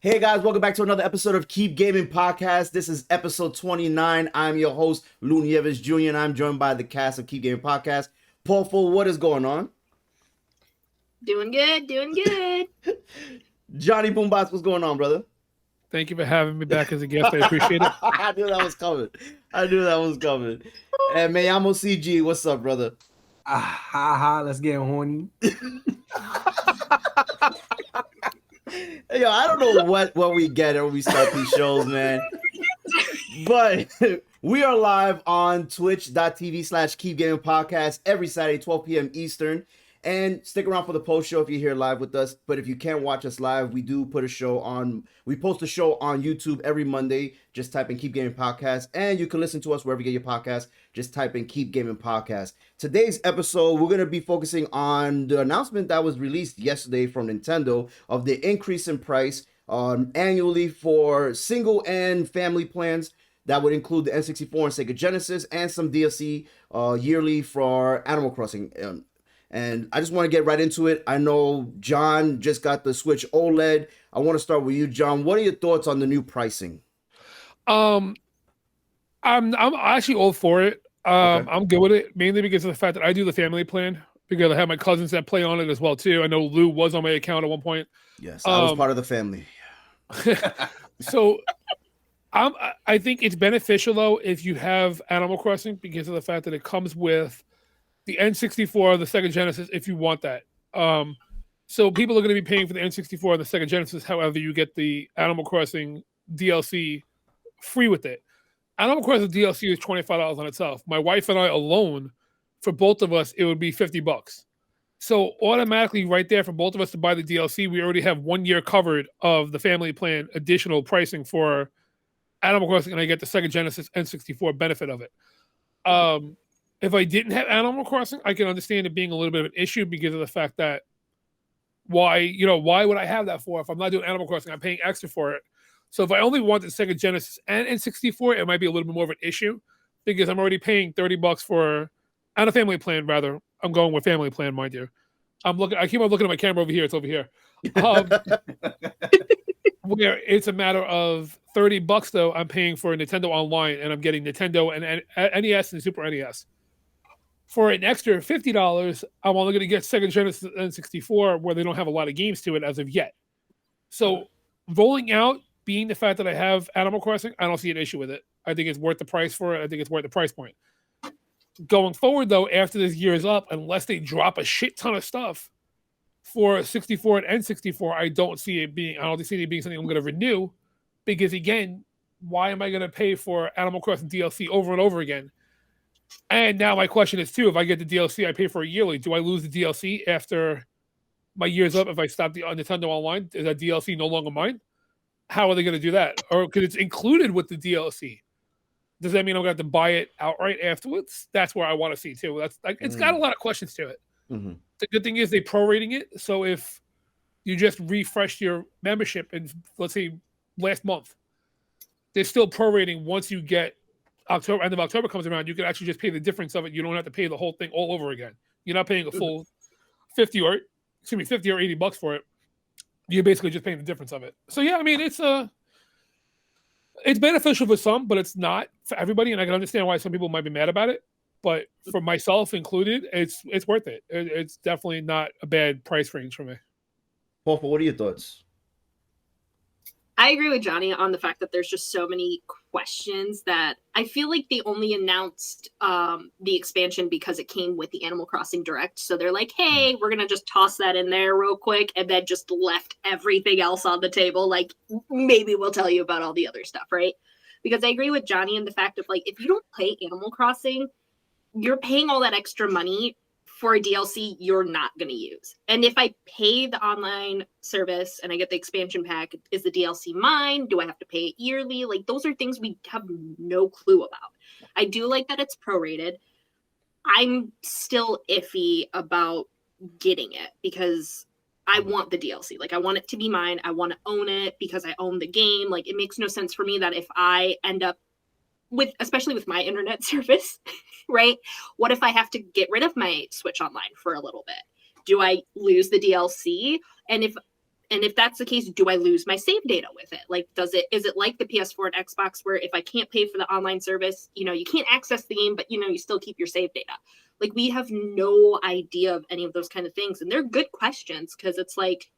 Hey guys, welcome back to another episode of Keep Gaming Podcast. This is episode 29. I'm your host, Lu Nieves Jr., and I'm joined by the cast of Keep Gaming Podcast. Pawful, what is going on? Doing good. Johnny BoomBotz, what's going on, brother? Thank you for having me back as a guest. I appreciate it. I knew that was coming. And me llamo CG, what's up, brother? Let's get horny. Yo, I don't know what we get when we start these shows, man. But we are live on twitch.tv/Keep Gaming Podcast every Saturday, 12 p.m. Eastern. And stick around for the post show if you're here live with us. But if you can't watch us live, we post a show on YouTube every Monday. Just type in Keep Gaming Podcast. And you can listen to us wherever you get your podcast. Just type in Keep Gaming Podcast. Today's episode, we're going to be focusing on the announcement that was released yesterday from Nintendo of the increase in price annually for single and family plans. That would include the N64 and Sega Genesis and some DLC yearly for Animal Crossing. And I just want to get right into it. I know John just got the Switch OLED. I want to start with you, John. What are your thoughts on the new pricing? I'm actually all for it. Okay. I'm good with it, mainly because of the fact that I do the family plan, because I have my cousins that play on it as well too. I know Lou was on my account at one point. Yes, I was part of the family. So I think it's beneficial though if you have Animal Crossing, because of the fact that it comes with the N64, the Sega Genesis, if you want that. So people are going to be paying for the N64 and the Sega Genesis. However, you get the Animal Crossing DLC free with it. Animal Crossing DLC is $25 on itself. My wife and I alone, for both of us, it would be $50. So automatically right there for both of us to buy the DLC, we already have 1 year covered of the family plan additional pricing for Animal Crossing, and I get the Sega Genesis N64 benefit of it. If I didn't have Animal Crossing, I can understand it being a little bit of an issue because of the fact that why would I have that for? If I'm not doing Animal Crossing, I'm paying extra for it. So if I only wanted Sega Genesis and N64, it might be a little bit more of an issue because I'm already paying $30 for, and a family plan rather. I'm going with family plan, mind you. I keep on looking at my camera over here. It's over here. Where it's a matter of $30 though, I'm paying for Nintendo Online, and I'm getting Nintendo and NES and Super NES. For an extra $50, I'm only going to get Sega Genesis and N64, where they don't have a lot of games to it as of yet. So rolling out, being the fact that I have Animal Crossing, I don't see an issue with it. I think it's worth the price for it. I think it's worth the price point. Going forward, though, after this year is up, unless they drop a shit ton of stuff for 64 and N64, I don't see it being something I'm going to renew, because again, why am I going to pay for Animal Crossing DLC over and over again? And now my question is too, if I get the DLC, I pay for it yearly. Do I lose the DLC after my year's up if I stop the Nintendo Online? Is that DLC no longer mine? How are they going to do that? Or because it's included with the DLC, does that mean I'm going to have to buy it outright afterwards? That's where I want to see too. That's like, it's got a lot of questions to it. Mm-hmm. The good thing is they're prorating it. So if you just refreshed your membership in, let's say, last month, they're still prorating once you get end of October comes around, you can actually just pay the difference of it. You don't have to pay the whole thing all over again. You're not paying a full $50 or $80 for it. You're basically just paying the difference of it. So yeah, I mean, it's beneficial for some, but it's not for everybody. And I can understand why some people might be mad about it. But for myself included, it's worth it. It's definitely not a bad price range for me. Pawful, what are your thoughts? I agree with Johnny on the fact that there's just so many questions that I feel like they only announced the expansion because it came with the Animal Crossing Direct. So they're like, hey, we're going to just toss that in there real quick, and then just left everything else on the table. Like, maybe we'll tell you about all the other stuff, right? Because I agree with Johnny in the fact of, like, if you don't play Animal Crossing, you're paying all that extra money for a DLC you're not going to use. And if I pay the online service and I get the expansion pack, is the DLC mine? Do I have to pay it yearly? Like, those are things we have no clue about. I do like that it's prorated. I'm still iffy about getting it because I want the DLC. Like, I want it to be mine. I want to own it because I own the game. Like, it makes no sense for me that if I end up especially with my internet service, right? What if I have to get rid of my Switch Online for a little bit? Do I lose the DLC? And And if that's the case, do I lose my save data with it? Like, is it like the PS4 and Xbox where if I can't pay for the online service, you can't access the game, but you still keep your save data? Like, we have no idea of any of those kind of things. And they're good questions because it's like,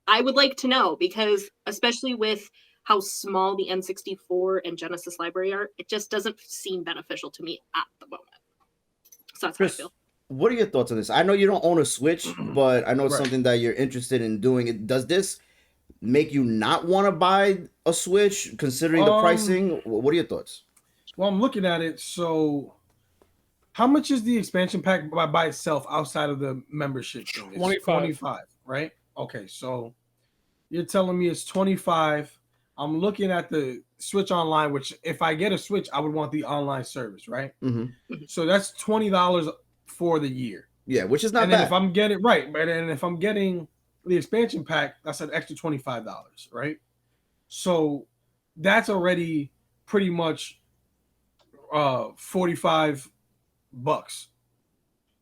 I would like to know, because especially with how small the N64 and Genesis library are, it just doesn't seem beneficial to me at the moment. So that's Chris, how I feel. what are your thoughts on this? I know you don't own a Switch, but I know it's Right. something that you're interested in doing. Does this make you not want to buy a Switch, considering the pricing? What are your thoughts? Well, I'm looking at it. So, how much is the expansion pack by itself outside of the membership thing? It's 25, right? Okay, so you're telling me it's 25. I'm looking at the Switch Online, which if I get a Switch, I would want the online service, right? Mm-hmm. So that's $20 for the year. Yeah, which is not And bad. then if I'm getting and if I'm getting the expansion pack, that's an extra $25, right? So that's already pretty much $45,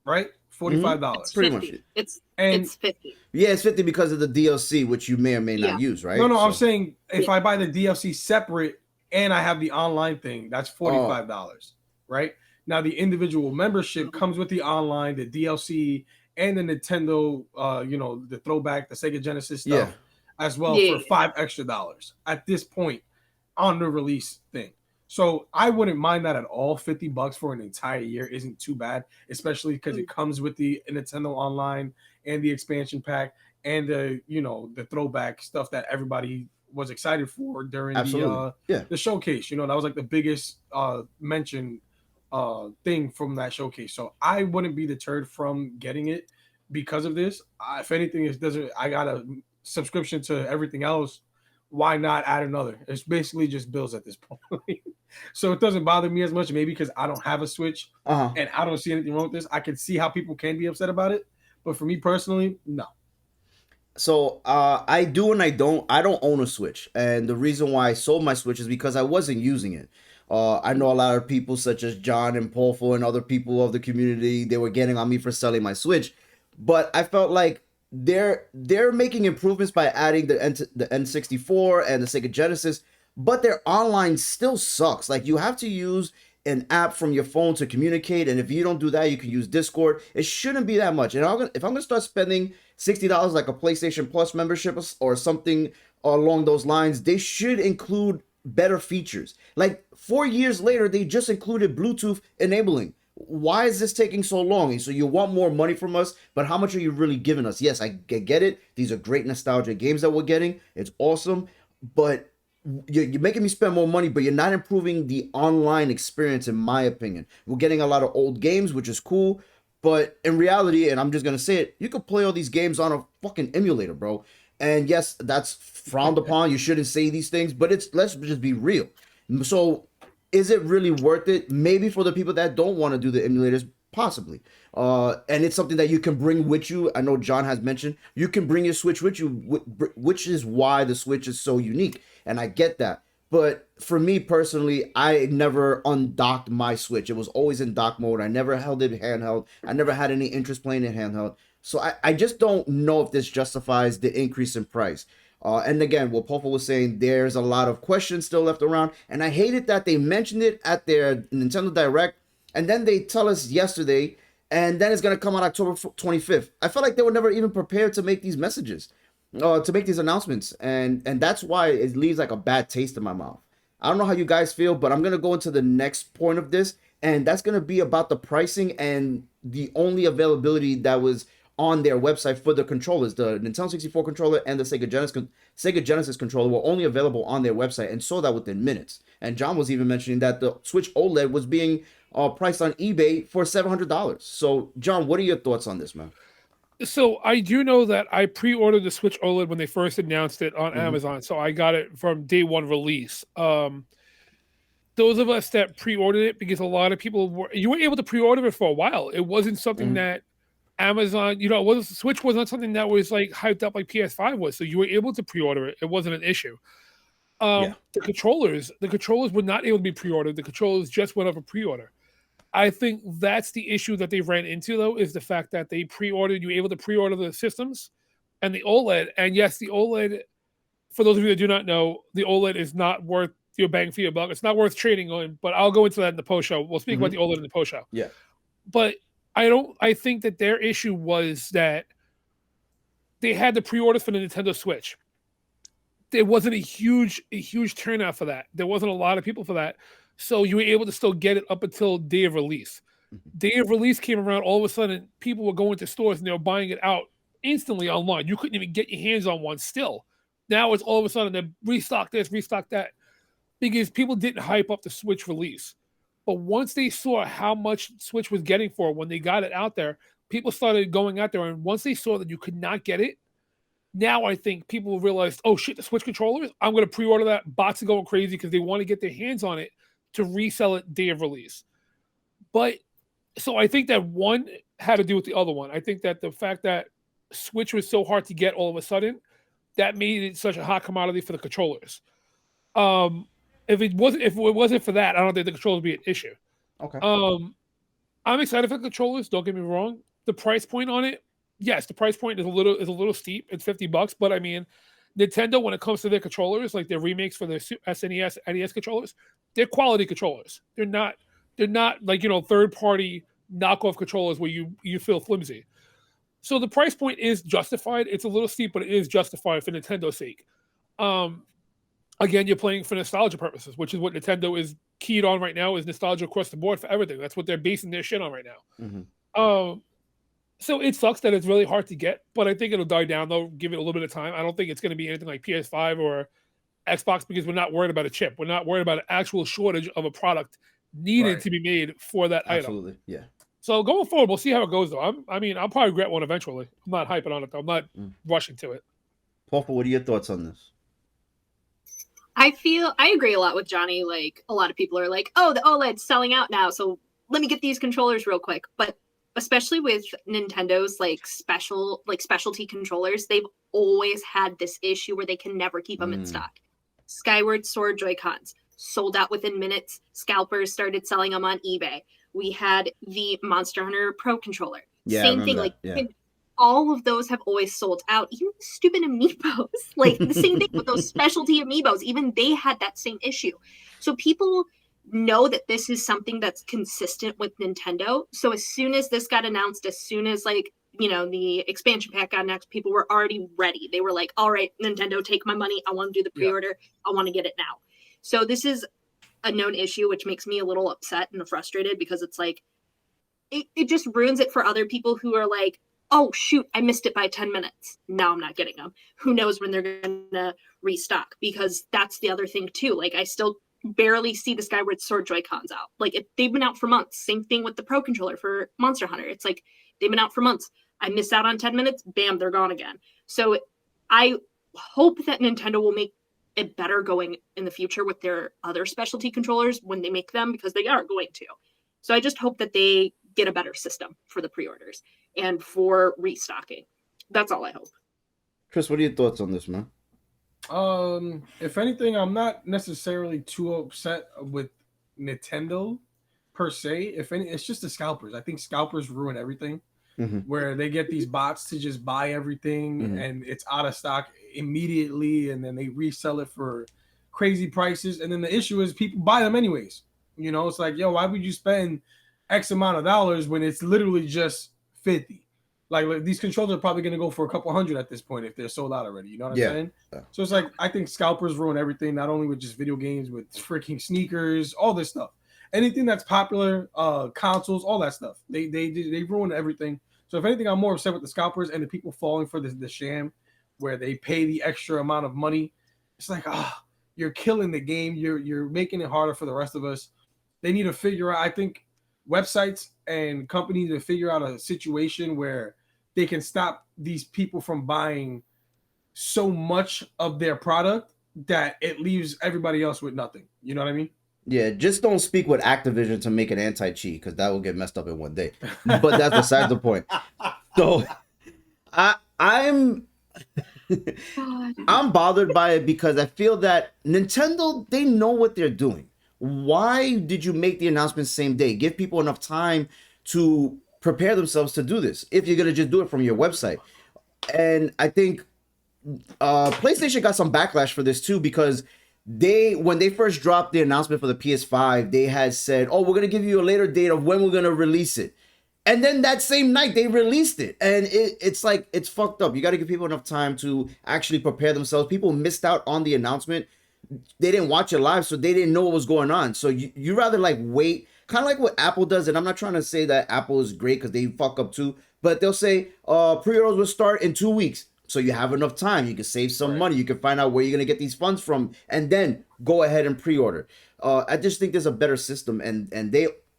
right? $45. It's pretty 50. much it. It's 50. Yeah, it's 50 because of the DLC, which you may or may not use, right? No, I'm saying if I buy the DLC separate and I have the online thing, that's $45, right? Now the individual membership comes with the online, the DLC, and the Nintendo, the throwback, the Sega Genesis stuff as well for $5 extra at this point on the release thing. So I wouldn't mind that at all. $50 for an entire year isn't too bad, especially because it comes with the Nintendo Online and the expansion pack and the throwback stuff that everybody was excited for during the showcase. That was like the biggest mention thing from that showcase. So I wouldn't be deterred from getting it because of this. If anything, I got a subscription to everything else. Why not add another? It's basically just bills at this point. So it doesn't bother me as much, maybe because I don't have a Switch and I don't see anything wrong with this. I can see how people can be upset about it, but for me personally, no. So I do and I don't. I don't own a Switch, and the reason why I sold my Switch is because I wasn't using it. I know a lot of people such as John and Pawful and other people of the community, they were getting on me for selling my Switch, but I felt like they're making improvements by adding the N64 and the Sega Genesis, but their online still sucks. Like, you have to use an app from your phone to communicate, and if you don't do that, you can use Discord. It shouldn't be that much. And if I'm gonna start spending $60 like a PlayStation Plus membership or something along those lines, they should include better features. Like, 4 years later, they just included Bluetooth enabling. Why is this taking so long? So you want more money from us, but how much are you really giving us? Yes, I get it. These are great nostalgia games that we're getting. It's awesome, but you're making me spend more money, but you're not improving the online experience, in my opinion. We're getting a lot of old games, which is cool, but in reality, and I'm just going to say it, you could play all these games on a fucking emulator, bro. And yes, that's frowned upon. You shouldn't say these things, but let's just be real. So is it really worth it? Maybe for the people that don't want to do the emulators, possibly. And it's something that you can bring with you. I know John has mentioned you can bring your Switch with you, which is why the Switch is so unique. And I get that. But for me personally, I never undocked my Switch. It was always in dock mode. I never held it handheld. I never had any interest playing it handheld. So I just don't know if this justifies the increase in price. And again, what Pawful was saying, there's a lot of questions still left around. And I hated that they mentioned it at their Nintendo Direct. And then they tell us yesterday, and then it's going to come out October 25th. I felt like they were never even prepared to make these messages, to make these announcements. And that's why it leaves like a bad taste in my mouth. I don't know how you guys feel, but I'm going to go into the next point of this. And that's going to be about the pricing and the only availability that was on their website for the controllers. The Nintendo 64 controller and the Sega Genesis controller were only available on their website and sold out within minutes. And John was even mentioning that the Switch OLED was being priced on eBay for $700. So, John, what are your thoughts on this, man? So I do know that I pre-ordered the Switch OLED when they first announced it on Amazon. So I got it from day one release. Those of us that pre-ordered it, because a lot of people you were able to pre-order it for a while. It wasn't something that Amazon, Switch was not something that was like hyped up like PS5 was. So you were able to pre-order it. It wasn't an issue. The controllers were not able to be pre-ordered. The controllers just went up for pre-order. I think that's the issue that they ran into, though, is the fact that they pre-ordered. You were able to pre-order the systems, and the OLED. And yes, the OLED, for those of you that do not know, the OLED is not worth your bang for your buck. It's not worth trading on, but I'll go into that in the post show. We'll speak about the OLED in the post show. Yeah. But I think that their issue was that they had the pre-orders for the Nintendo Switch. There wasn't a huge turnout for that. There wasn't a lot of people for that. So you were able to still get it up until day of release. Day of release came around, all of a sudden people were going to stores and they were buying it out instantly online. You couldn't even get your hands on one still. Now it's all of a sudden they restock this, restock that, because people didn't hype up the Switch release. But once they saw how much Switch was getting for when they got it out there, people started going out there. And once they saw that you could not get it, now I think people realized, oh shit, the Switch controllers, I'm going to pre-order that. Bots are going crazy because they want to get their hands on it to resell it day of release. But so I think that one had to do with the other one. I think that the fact that Switch was so hard to get all of a sudden, that made it such a hot commodity for the controllers. If it wasn't for that, I don't think the controllers would be an issue. Okay. I'm excited for the controllers. Don't get me wrong. The price point on it, yes, the price point is a little steep. It's $50, but I mean, Nintendo, when it comes to their controllers, like their remakes for their SNES, NES controllers, they're quality controllers. They're not like, third party knockoff controllers where you feel flimsy. So the price point is justified. It's a little steep, but it is justified for Nintendo's sake. Again, you're playing for nostalgia purposes, which is what Nintendo is keyed on right now, is nostalgia across the board for everything. That's what they're basing their shit on right now. Mm-hmm. So it sucks that it's really hard to get, but I think it'll die down. They'll give it a little bit of time. I don't think it's going to be anything like PS5 or Xbox because we're not worried about a chip. We're not worried about an actual shortage of a product needed to be made for that Absolutely. item. Yeah. So going forward, we'll see how it goes, though. I'll probably get one eventually. I'm not hyping on it, though. I'm not rushing to it. Pawful, what are your thoughts on this? I agree a lot with Johnny. Like, a lot of people are like, oh, the OLED's selling out now, so let me get these controllers real quick. But especially with Nintendo's specialty controllers, they've always had this issue where they can never keep them in stock. Skyward Sword Joy-Cons sold out within minutes. Scalpers started selling them on eBay. We had the Monster Hunter Pro controller. Yeah, same thing. All of those have always sold out. Even the stupid amiibos, like the same thing with those specialty amiibos. Even they had that same issue. So people know that this is something that's consistent with Nintendo. So as soon as this got announced, as soon as the expansion pack got announced, people were already ready. They were like, all right, Nintendo, take my money. I want to do the pre-order. I want to get it now. So this is a known issue, which makes me a little upset and frustrated because it's like, it just ruins it for other people who are like, oh, shoot, I missed it by 10 minutes. Now I'm not getting them. Who knows when they're going to restock? Because that's the other thing, too. Like, I still barely see the Skyward Sword Joy-Cons out. Like, they've been out for months. Same thing with the Pro Controller for Monster Hunter. It's like, they've been out for months. I miss out on 10 minutes. Bam, they're gone again. So I hope that Nintendo will make it better going in the future with their other specialty controllers when they make them, because they are going to. So I just hope that they get a better system for the pre-orders and for restocking. That's all I hope. Chris, what are your thoughts on this, man? If anything, I'm not necessarily too upset with Nintendo per se. If any, it's just the scalpers. I think scalpers ruin everything. Where they get these bots to just buy everything and it's out of stock immediately, and then they resell it for crazy prices. And then the issue is people buy them anyways. It's like, yo, why would you spend X amount of dollars when it's literally just 50? Like these controllers are probably going to go for a couple hundred at this point if they're sold out already. You know what I'm saying? Yeah. So it's like, I think scalpers ruin everything, not only with just video games, with freaking sneakers, all this stuff. Anything that's popular, consoles, all that stuff. They ruin everything. So if anything, I'm more upset with the scalpers and the people falling for the sham where they pay the extra amount of money. It's like, you're killing the game. You're making it harder for the rest of us. They need to figure out, I think websites and companies to figure out a situation where they can stop these people from buying so much of their product that it leaves everybody else with nothing. You know what I mean? Yeah, just don't speak with Activision to make it anti-cheat, because that will get messed up in one day. But that's besides the point. So I'm bothered by it because I feel that Nintendo, they know what they're doing. Why did you make the announcement same day? Give people enough time to prepare themselves to do this if you're going to just do it from your website. And I think PlayStation got some backlash for this too, because when they first dropped the announcement for the PS5, they had said, "Oh, we're gonna give you a later date of when we're gonna release it," and then that same night they released it, and it's like it's fucked up. You got to give people enough time to actually prepare themselves. People missed out on the announcement; they didn't watch it live, so they didn't know what was going on. So you rather like wait, kind of like what Apple does. And I'm not trying to say that Apple is great because they fuck up too, but they'll say pre-orders will start in 2 weeks. So you have enough time. You can save some money. You can find out where you're going to get these funds from and then go ahead and pre-order. I just think there's a better system. And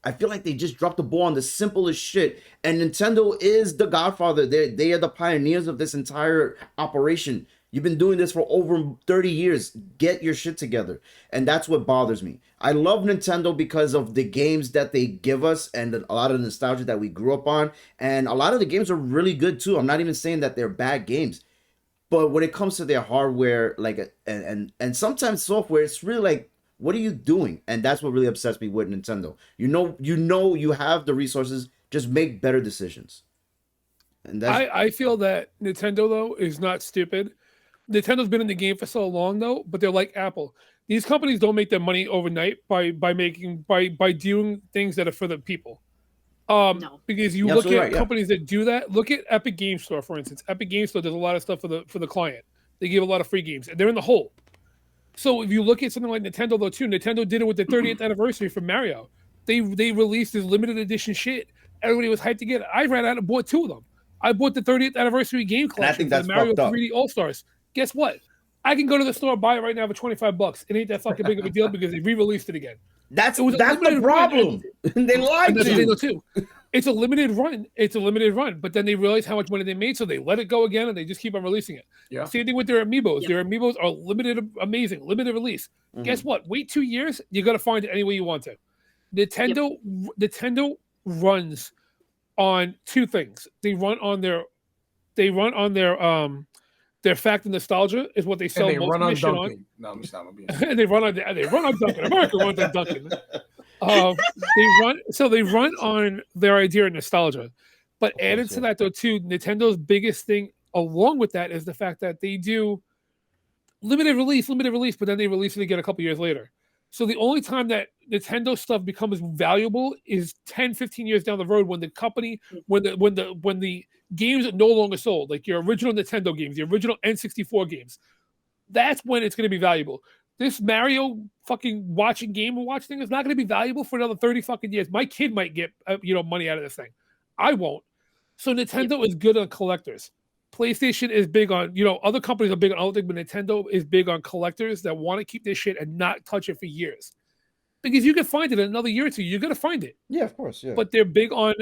I feel like they just dropped the ball on the simplest shit. And Nintendo is the godfather. They are the pioneers of this entire operation. You've been doing this for over 30 years. Get your shit together. And that's what bothers me. I love Nintendo because of the games that they give us and a lot of the nostalgia that we grew up on. And a lot of the games are really good too. I'm not even saying that they're bad games. But when it comes to their hardware, like and sometimes software, it's really like, what are you doing? And that's what really upsets me with Nintendo. You know you have the resources, just make better decisions. And I feel that Nintendo though is not stupid. Nintendo's been in the game for so long though, but they're like Apple. These companies don't make their money overnight by doing things that are for the people. No. Because you look at companies that do that. Look at Epic Game Store, for instance. Epic Game Store does a lot of stuff for the client. They give a lot of free games, and they're in the hole. So if you look at something like Nintendo though too, Nintendo did it with the 30th anniversary for Mario. They released this limited edition shit. Everybody was hyped to get it. I ran out and bought 2 of them. I bought the 30th anniversary game collection for the Mario 3D All Stars. Guess what? I can go to the store and buy it right now for $25. It ain't that fucking big of a deal because they re-released it again. That's the problem. They lied to you. Too. It's a limited run. But then they realize how much money they made, so they let it go again, and they just keep on releasing it. Yeah. Same thing with their amiibos. Yep. Their amiibos are limited release. Mm-hmm. Guess what? Wait 2 years, you're gonna find it any way you want to. Nintendo runs on 2 things. They run on their fact and nostalgia is what they sell and they most run on Dunkin'. On. No, I'm not being. And they run on Dunkin'. America runs on Dunkin'. They run on their idea of nostalgia. But added to that though too, Nintendo's biggest thing along with that is the fact that they do limited release, but then they release it again a couple years later. So the only time that Nintendo stuff becomes valuable is 10, 15 years down the road when the company, when the games are no longer sold, like your original Nintendo games, the original N64 games. That's when it's going to be valuable. This Mario fucking watch thing is not going to be valuable for another 30 fucking years. My kid might get money out of this thing. I won't. So Nintendo is good on collectors. PlayStation is big on, other companies are big on other things, but Nintendo is big on collectors that want to keep this shit and not touch it for years. Because you can find it in another year or two. You're going to find it. Yeah, of course. Yeah. But they're big on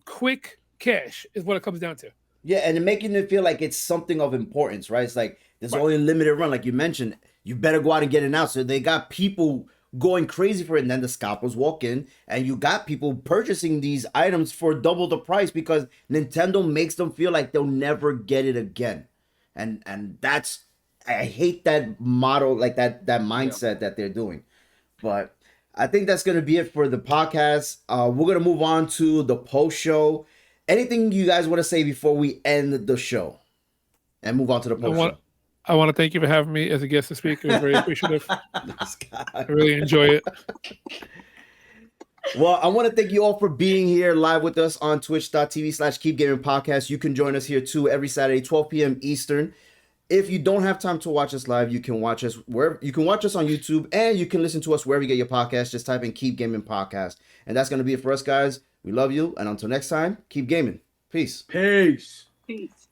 quick cash is what it comes down to. Yeah, and making it feel like it's something of importance, right? It's like there's only a limited run, like you mentioned. You better go out and get it now. So they got people going crazy for it, and then the scalpers walk in, and you got people purchasing these items for double the price because Nintendo makes them feel like they'll never get it again. And that's, I hate that model, like that mindset that they're doing. But I think that's going to be it for the podcast. We're going to move on to the post show. Anything you guys want to say before we end the show and move on to the post show? I want to thank you for having me as a guest to speak. It was very appreciative. I really enjoy it. Well, I want to thank you all for being here live with us on twitch.tv/keepgamingpodcast. You can join us here too every Saturday, 12 p.m. Eastern. If you don't have time to watch us live, you can watch us wherever. You can watch us on YouTube, and you can listen to us wherever you get your podcast. Just type in Keep Gaming Podcast. And that's going to be it for us, guys. We love you. And until next time, keep gaming. Peace. Peace. Peace.